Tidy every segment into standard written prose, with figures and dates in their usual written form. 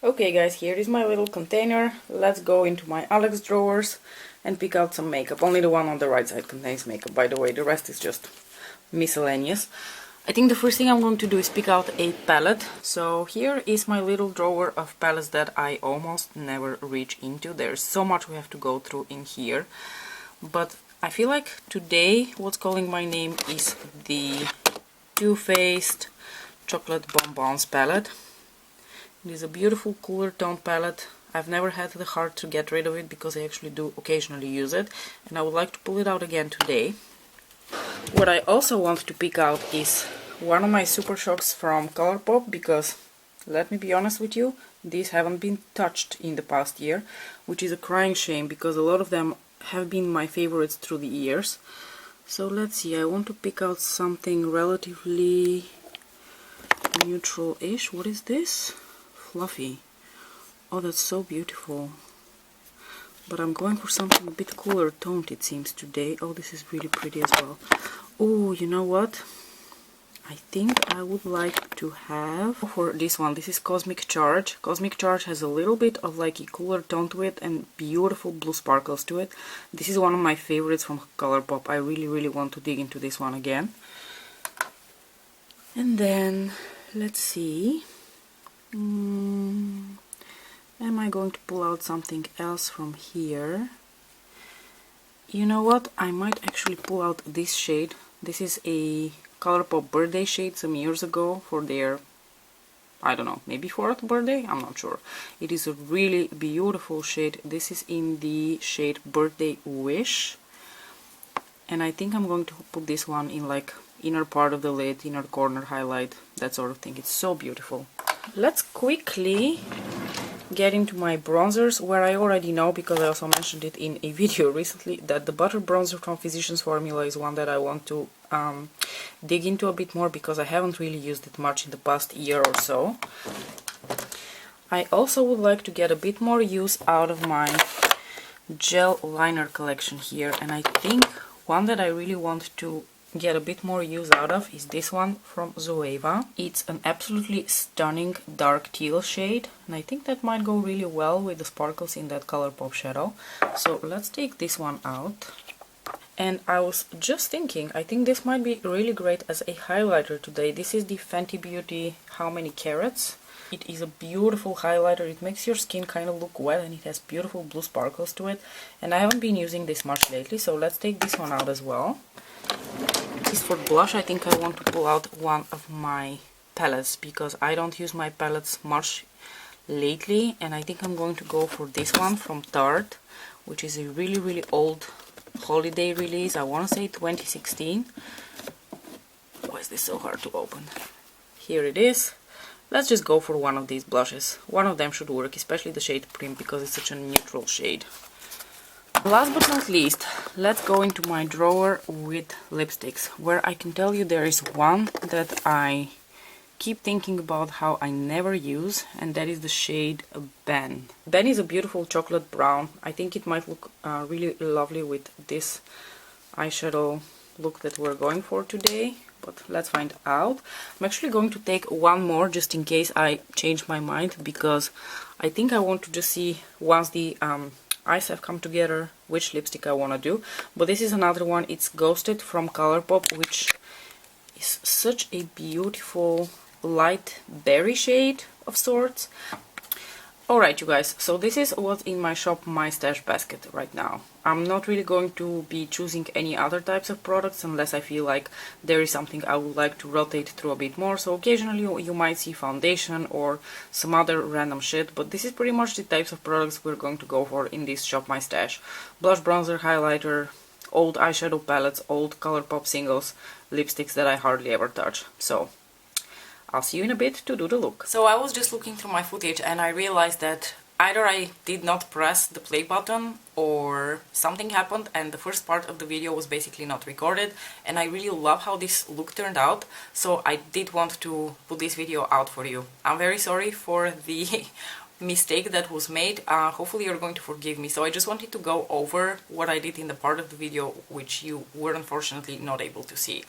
Okay guys, here is my little container. Let's go into my Alex drawers and pick out some makeup. Only the one on the right side contains makeup, by the way. The rest is just miscellaneous. I think the first thing I'm going to do is pick out a palette. So here is my little drawer of palettes that I almost never reach into. There's so much we have to go through in here. But I feel like today what's calling my name is the Too Faced Chocolate Bonbons palette. It is a beautiful cooler tone palette. I've never had the heart to get rid of it because I actually do occasionally use it, and I would like to pull it out again today. What I also want to pick out is one of my Super Shocks from Colourpop, because let me be honest with you, these haven't been touched in the past year, which is a crying shame because a lot of them have been my favorites through the years. So let's see, I want to pick out something relatively neutral-ish. What is this? Fluffy. Oh, that's so beautiful. But I'm going for something a bit cooler toned, it seems, today. Oh, this is really pretty as well. Oh, you know what? I think I would like to have for this one. This is Cosmic Charge. Cosmic Charge has a little bit of like a cooler tone to it and beautiful blue sparkles to it. This is one of my favorites from Colourpop. I really want to dig into this one again. And then, let's see. Am I going to pull out something else from here? You know what? I might actually pull out this shade. This is a Colourpop birthday shade some years ago for their, I don't know, maybe 4th birthday? I'm not sure. It is a really beautiful shade. This is in the shade Birthday Wish. And I think I'm going to put this one in like inner part of the lid, inner corner highlight, that sort of thing. It's so beautiful. Let's quickly get into my bronzers, where I already know, because I also mentioned it in a video recently, that the Butter Bronzer from Physicians Formula is one that I want to dig into a bit more, because I haven't really used it much in the past year or so. I also would like to get a bit more use out of my gel liner collection here, and I think one that I really want to get a bit more use out of is this one from Zoeva. It's an absolutely stunning dark teal shade, and I think that might go really well with the sparkles in that Colourpop shadow. So let's take this one out. And I was just thinking, I think this might be really great as a highlighter today. This is the Fenty Beauty How Many Carats. It is a beautiful highlighter. It makes your skin kind of look wet, and it has beautiful blue sparkles to it. And I haven't been using this much lately, so let's take this one out as well. This is for blush. I think I want to pull out one of my palettes, because I don't use my palettes much lately, and I think I'm going to go for this one from Tarte, which is a really old holiday release. I want to say 2016. Why is this so hard to open? Here it is. Let's just go for one of these blushes. One of them should work, especially the shade Prim, because it's such a neutral shade. Last but not least, let's go into my drawer with lipsticks, where I can tell you there is one that I keep thinking about how I never use, and that is the shade Ben. Ben is a beautiful chocolate brown. I think it might look really lovely with this eyeshadow look that we're going for today, but let's find out. I'm actually going to take one more just in case I change my mind, because I think I want to just see, once the eyes have come together, which lipstick I want to do. But this is another one. It's Ghosted from Colourpop, which is such a beautiful light berry shade of sorts. Alright you guys, so this is what's in my Shop My Stash basket right now. I'm not really going to be choosing any other types of products unless I feel like there is something I would like to rotate through a bit more. So occasionally you might see foundation or some other random shit, but this is pretty much the types of products we're going to go for in this Shop My Stash. Blush, bronzer, highlighter, old eyeshadow palettes, old Colourpop singles, lipsticks that I hardly ever touch. So I'll see you in a bit to do the look. So I was just looking through my footage and I realized that either I did not press the play button or something happened and the first part of the video was basically not recorded, and I really love how this look turned out, so I did want to put this video out for you. I'm very sorry for the mistake that was made. Hopefully you're going to forgive me. So I just wanted to go over what I did in the part of the video which you were unfortunately not able to see,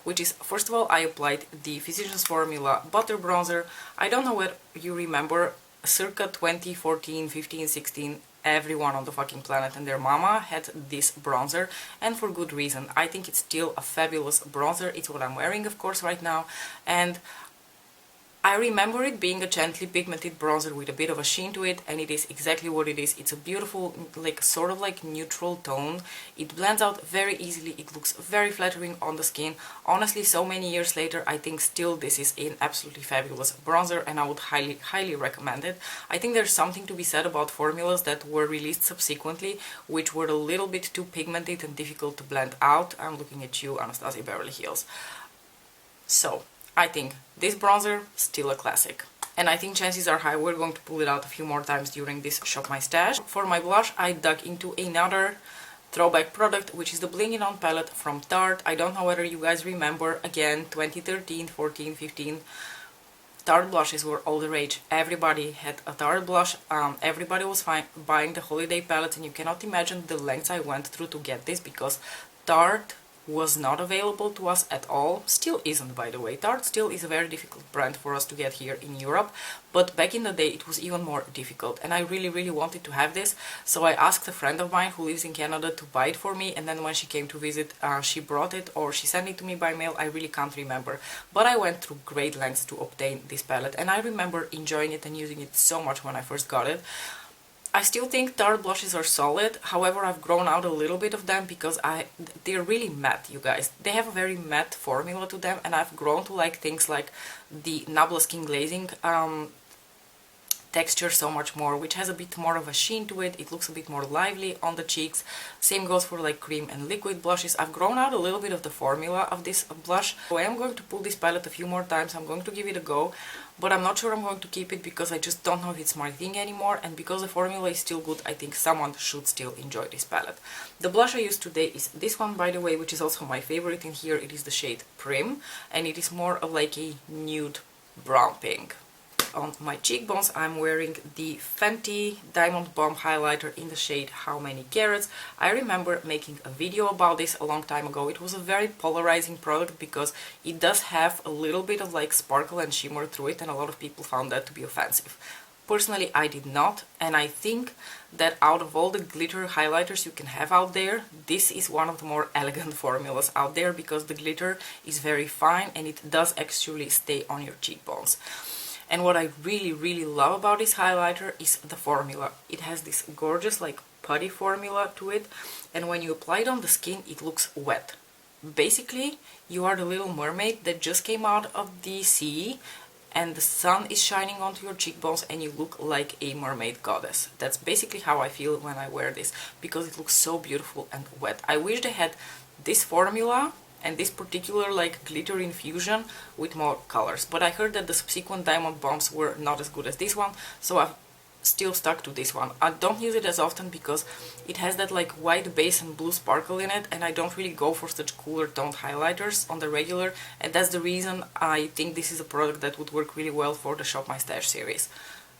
which is, first of all, I applied the Physicians Formula Butter Bronzer. I don't know what you remember circa 2014, 15, 16, everyone on the fucking planet and their mama had this bronzer, and for good reason. I think it's still a fabulous bronzer. It's what I'm wearing, of course, right now, and I remember it being a gently pigmented bronzer with a bit of a sheen to it, and it is exactly what it is. It's a beautiful, like, sort of like neutral tone. It blends out very easily. It looks very flattering on the skin. Honestly, so many years later, I think still this is an absolutely fabulous bronzer, and I would highly, highly recommend it. I think there's something to be said about formulas that were released subsequently, which were a little bit too pigmented and difficult to blend out. I'm looking at you, Anastasia Beverly Hills. So, I think this bronzer, still a classic. And I think chances are high we're going to pull it out a few more times during this Shop My Stash. For my blush, I dug into another throwback product, which is the Bling It On palette from Tarte. I don't know whether you guys remember, again, 2013, 14, 15, Tarte blushes were all the rage. Everybody had a Tarte blush, everybody was buying the holiday palette, and you cannot imagine the lengths I went through to get this, because Tarte was not available to us at all. Still isn't, by the way. Tarte still is a very difficult brand for us to get here in Europe, but back in the day it was even more difficult, and I really, really wanted to have this, so I asked a friend of mine who lives in Canada to buy it for me, and then when she came to visit, she brought it, or she sent it to me by mail, I really can't remember, but I went through great lengths to obtain this palette, and I remember enjoying it and using it so much when I first got it. I still think Tarte blushes are solid, however I've grown out a little bit of them because they're really matte, you guys. They have a very matte formula to them, and I've grown to like things like the Nabla Skin Glazing texture so much more, which has a bit more of a sheen to it. It looks a bit more lively on the cheeks. Same goes for like cream and liquid blushes. I've grown out a little bit of the formula of this blush, so I am going to pull this palette a few more times. I'm going to give it a go, but I'm not sure I'm going to keep it because I just don't know if it's my thing anymore, and because the formula is still good, I think someone should still enjoy this palette. The blush I used today is this one, by the way, which is also my favorite in here. It is the shade Prim, and it is more of like a nude brown pink. On my cheekbones, I'm wearing the Fenty Diamond Bomb highlighter in the shade How Many Carats. I remember making a video about this a long time ago. It was a very polarizing product because it does have a little bit of like sparkle and shimmer through it, and a lot of people found that to be offensive. Personally, I did not, and I think that out of all the glitter highlighters you can have out there, this is one of the more elegant formulas out there because the glitter is very fine and it does actually stay on your cheekbones. And what I really, really love about this highlighter is the formula. It has this gorgeous like putty formula to it, and when you apply it on the skin, it looks wet. Basically, you are the little mermaid that just came out of the sea, and the sun is shining onto your cheekbones and you look like a mermaid goddess. That's basically how I feel when I wear this, because it looks so beautiful and wet. I wish they had this formula and this particular like glitter infusion with more colors, but I heard that the subsequent Diamond Bombs were not as good as this one, so I've still stuck to this one. I don't use it as often because it has that like white base and blue sparkle in it, and I don't really go for such cooler toned highlighters on the regular, and that's the reason I think this is a product that would work really well for the Shop My Stash series.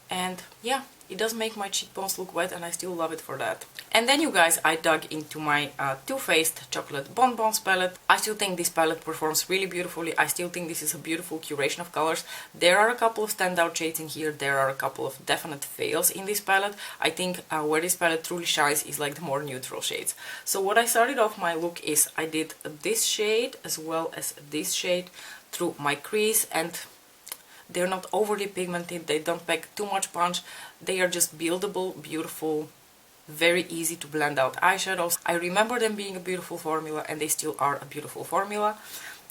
And yeah, it does make my cheekbones look wet, and I still love it for that. And then, you guys, I dug into my Too Faced Chocolate Bonbons palette. I still think this palette performs really beautifully. I still think this is a beautiful curation of colors. There are a couple of standout shades in here. There are a couple of definite fails in this palette. I think where this palette truly shines is like the more neutral shades. So what I started off my look is I did this shade as well as this shade through my crease, and they're not overly pigmented, they don't pack too much punch, they are just buildable, beautiful, very easy to blend out eyeshadows. I remember them being a beautiful formula, and they still are a beautiful formula.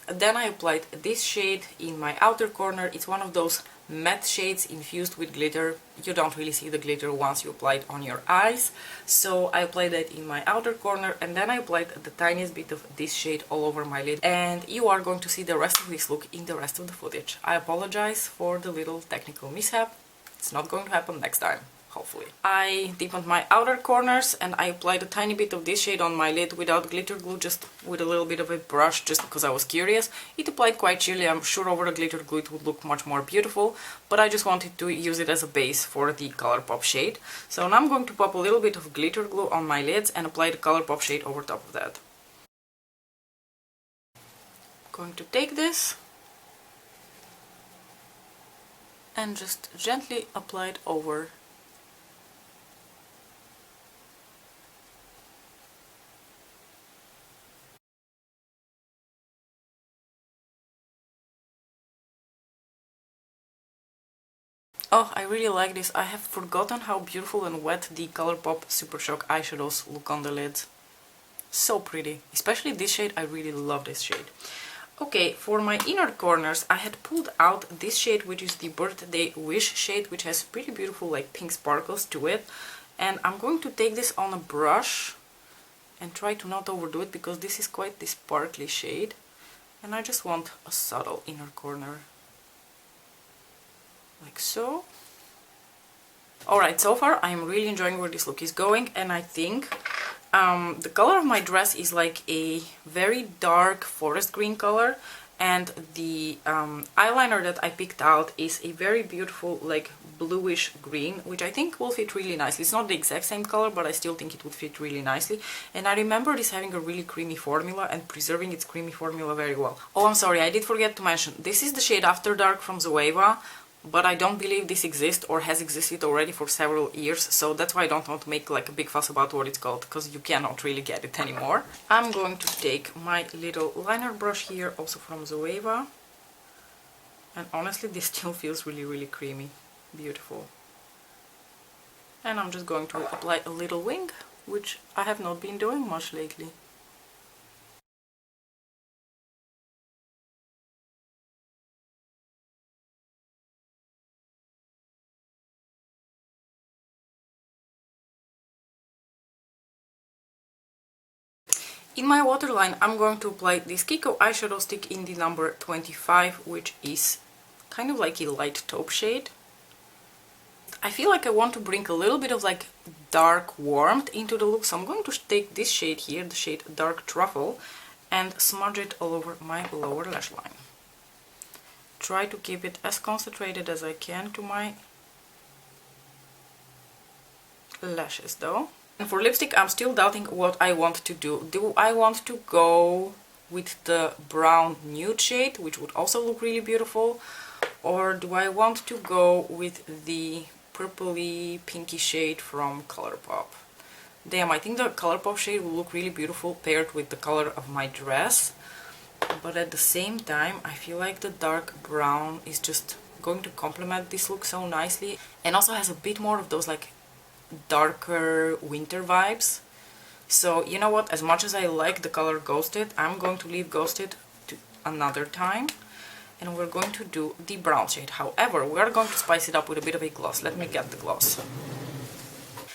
Then I applied this shade in my outer corner. It's one of those matte shades infused with glitter. You don't really see the glitter once you apply it on your eyes. So I applied that in my outer corner, and then I applied the tiniest bit of this shade all over my lid. And you are going to see the rest of this look in the rest of the footage. I apologize for the little technical mishap. It's not going to happen next time. Hopefully. I deepened my outer corners, and I applied a tiny bit of this shade on my lid without glitter glue, just with a little bit of a brush, just because I was curious. It applied quite chilly. I'm sure over the glitter glue it would look much more beautiful, but I just wanted to use it as a base for the Colourpop shade. So now I'm going to pop a little bit of glitter glue on my lids and apply the Colourpop shade over top of that. Going to take this and just gently apply it over. Oh, I really like this. I have forgotten how beautiful and wet the Colourpop Super Shock eyeshadows look on the lids. So pretty. Especially this shade, I really love this shade. Okay, for my inner corners, I had pulled out this shade, which is the Birthday Wish shade, which has pretty beautiful like pink sparkles to it. And I'm going to take this on a brush and try to not overdo it, because this is quite the sparkly shade. And I just want a subtle inner corner. Like so. Alright, so far I'm really enjoying where this look is going, and I think the color of my dress is like a very dark forest green color, and the eyeliner that I picked out is a very beautiful like bluish green, which I think will fit really nicely. It's not the exact same color, but I still think it would fit really nicely. And I remember this having a really creamy formula and preserving its creamy formula very well. Oh, I'm sorry, I did forget to mention, this is the shade After Dark from Zoeva. But I don't believe this exists or has existed already for several years, so that's why I don't want to make like a big fuss about what it's called, because you cannot really get it anymore. I'm going to take my little liner brush here, also from Zoeva, and honestly this still feels really creamy. Beautiful. And I'm just going to apply a little wing, which I have not been doing much lately. In my waterline, I'm going to apply this Kiko eyeshadow stick in the number 25, which is kind of like a light taupe shade. I feel like I want to bring a little bit of like dark warmth into the look, so I'm going to take this shade here, the shade Dark Truffle, and smudge it all over my lower lash line. Try to keep it as concentrated as I can to my lashes though. And for lipstick, I'm still doubting what I want to do. Do I want to go with the brown nude shade, which would also look really beautiful, or do I want to go with the purpley pinky shade from Colourpop? Damn, I think the Colourpop shade will look really beautiful paired with the color of my dress, but at the same time I feel like the dark brown is just going to complement this look so nicely, and also has a bit more of those like darker winter vibes. So you know what, as much as I like the color Ghosted, I'm going to leave Ghosted to another time, and we're going to do the brown shade. However, we're going to spice it up with a bit of a gloss. Let me get the gloss.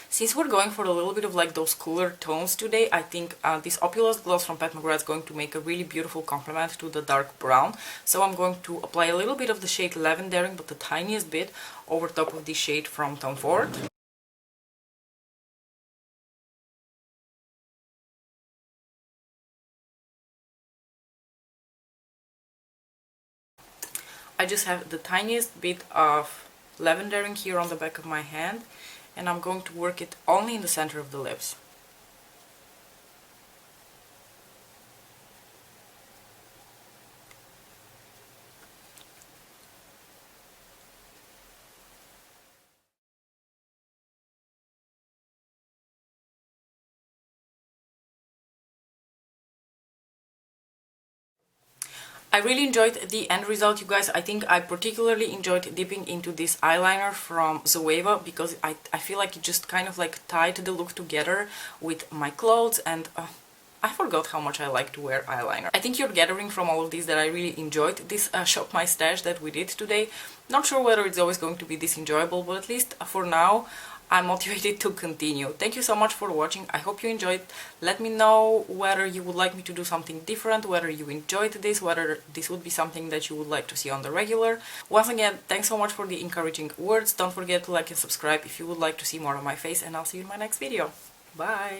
Since we're going for a little bit of like those cooler tones today, I think this Opulous gloss from Pat McGrath is going to make a really beautiful complement to the dark brown. So I'm going to apply a little bit of the shade Lavendering, but the tiniest bit, over top of the shade from Tom Ford. I just have the tiniest bit of lavendering here on the back of my hand, and I'm going to work it only in the center of the lips. I really enjoyed the end result, you guys. I think I particularly enjoyed dipping into this eyeliner from Zoeva, because I feel like it just kind of like tied the look together with my clothes, and I forgot how much I like to wear eyeliner. I think you're gathering from all of these that I really enjoyed this Shop My Stash that we did today. Not sure whether it's always going to be this enjoyable, but at least for now I'm motivated to continue. Thank you so much for watching. I hope you enjoyed. Let me know whether you would like me to do something different, whether you enjoyed this, whether this would be something that you would like to see on the regular. Once again, thanks so much for the encouraging words. Don't forget to like and subscribe if you would like to see more of my face, and I'll see you in my next video. Bye!